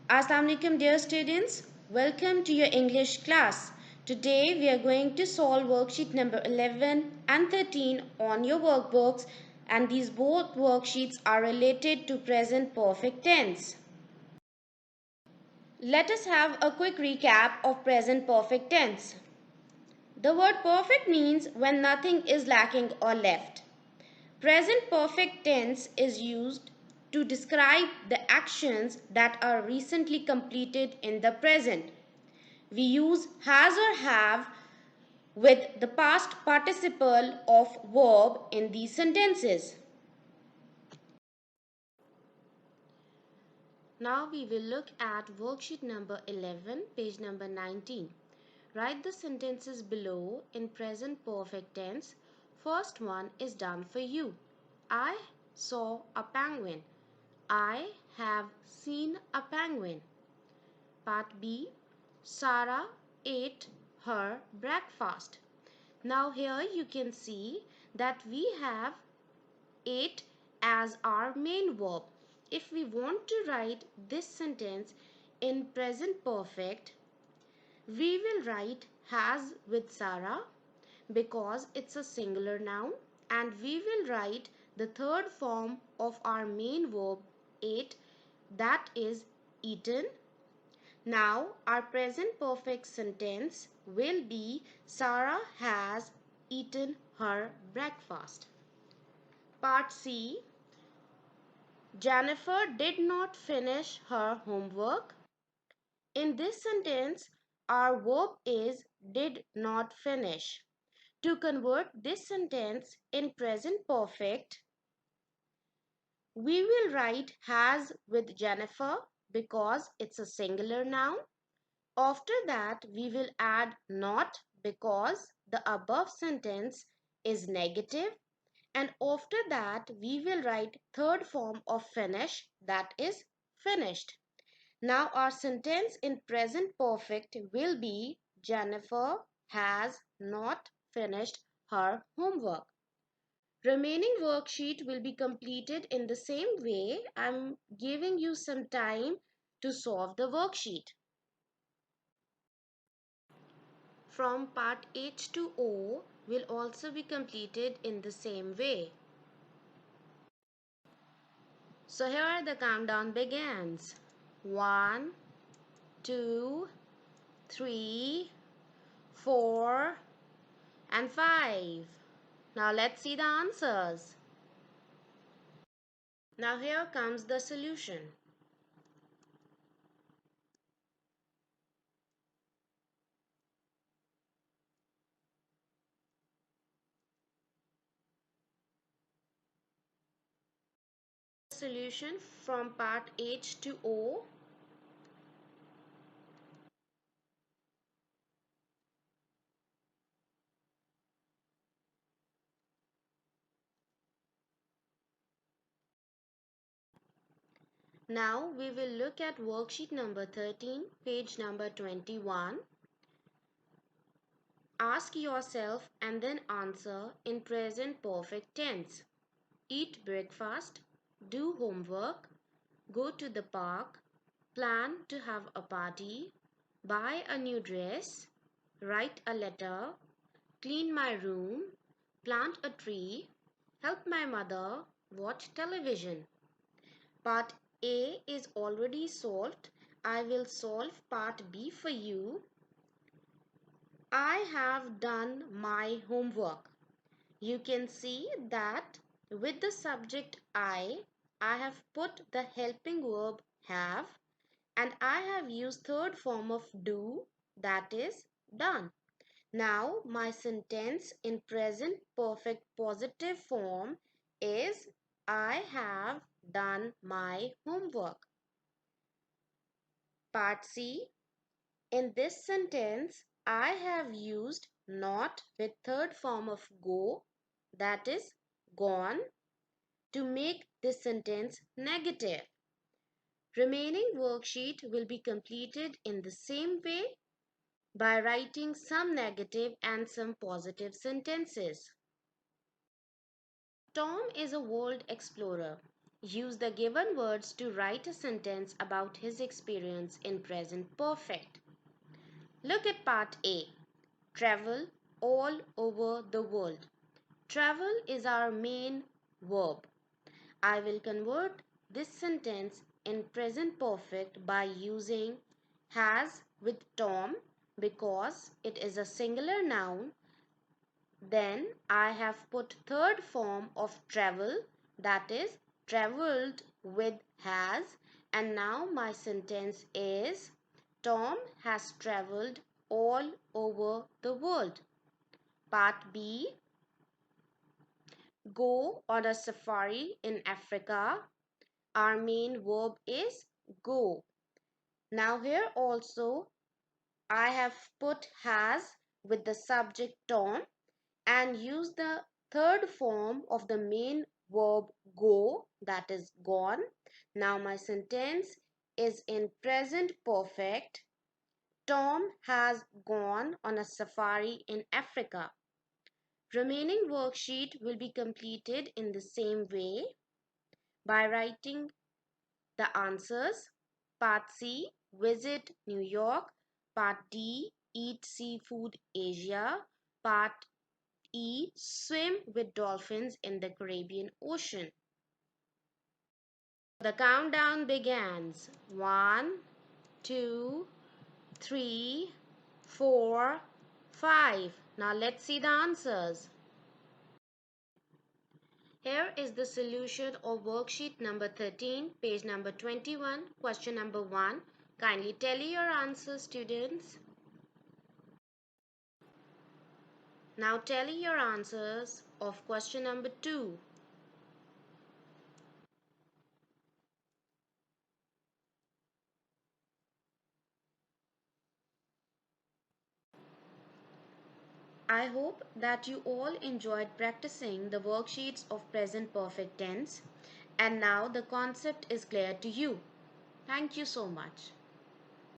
Assalamu alaikum dear students, welcome to your English class. Today we are going to solve worksheet number 11 and 13 on your workbooks, and these both worksheets are related to present perfect tense. Let us have a quick recap of present perfect tense. The word perfect means when nothing is lacking or left. Present perfect tense is used to describe the actions that are recently completed in the present. We use has or have with the past participle of verb in these sentences. Now we will look at worksheet number 11, page number 19. Write the sentences below in present perfect tense. First one is done for you. I saw a penguin. I have seen a penguin. Part B. Sarah ate her breakfast. Now here you can see that we have ate as our main verb. If we want to write this sentence in present perfect, we will write has with Sarah because it's a singular noun, and we will write the third form of our main verb ate, that is eaten. Now our present perfect sentence will be Sarah has eaten her breakfast. Part C. Jennifer did not finish her homework. In this sentence, our verb is did not finish. To convert this sentence in present perfect, we will write has with Jennifer because it's a singular noun. After that, we will add not because the above sentence is negative. And after that, we will write third form of finish, that is finished. Now our sentence in present perfect will be Jennifer has not finished her homework. Remaining worksheet will be completed in the same way. I'm giving you some time to solve the worksheet. From part H to O will also be completed in the same way. So here the countdown begins. 1, 2, 3, 4, and 5. Now let's see the answers. Now here comes the solution. Solution from part H to O. Now we will look at worksheet number 13, page number 21. Ask yourself and then answer in present perfect tense. Eat breakfast, do homework, go to the park, plan to have a party, buy a new dress, write a letter, clean my room, plant a tree, help my mother, watch television. Part A is already solved. I will solve part B for you. I have done my homework. You can see that with the subject I have put the helping verb have, and I have used third form of do, that is done. Now my sentence in present perfect positive form is I have done my homework. Part C. In this sentence, I have used not with third form of go, that is gone, to make this sentence negative. Remaining worksheet will be completed in the same way by writing some negative and some positive sentences. Tom is a world explorer. Use the given words to write a sentence about his experience in present perfect. Look at part A. Travel all over the world. Travel is our main verb. I will convert this sentence in present perfect by using has with Tom because it is a singular noun. Then I have put third form of travel, that is traveled with has, and now my sentence is Tom has traveled all over the world. Part B. Go on a safari in Africa. Our main verb is go. Now here also I have put has with the subject Tom and use the third form of the main verb go, that is gone. Now my sentence is in present perfect. Tom has gone on a safari in Africa. Remaining worksheet will be completed in the same way by writing the answers. Part C, visit New York. Part D, eat seafood Asia. Part E, swim with dolphins in the Caribbean Ocean. The countdown begins. 1, 2, 3, 4, 5. Now let's see the answers. Here is the solution of worksheet number 13, page number 21, question number 1. Kindly tally your answers, students. Now tally your answers of question number 2. I hope that you all enjoyed practicing the worksheets of present perfect tense and now the concept is clear to you. Thank you so much.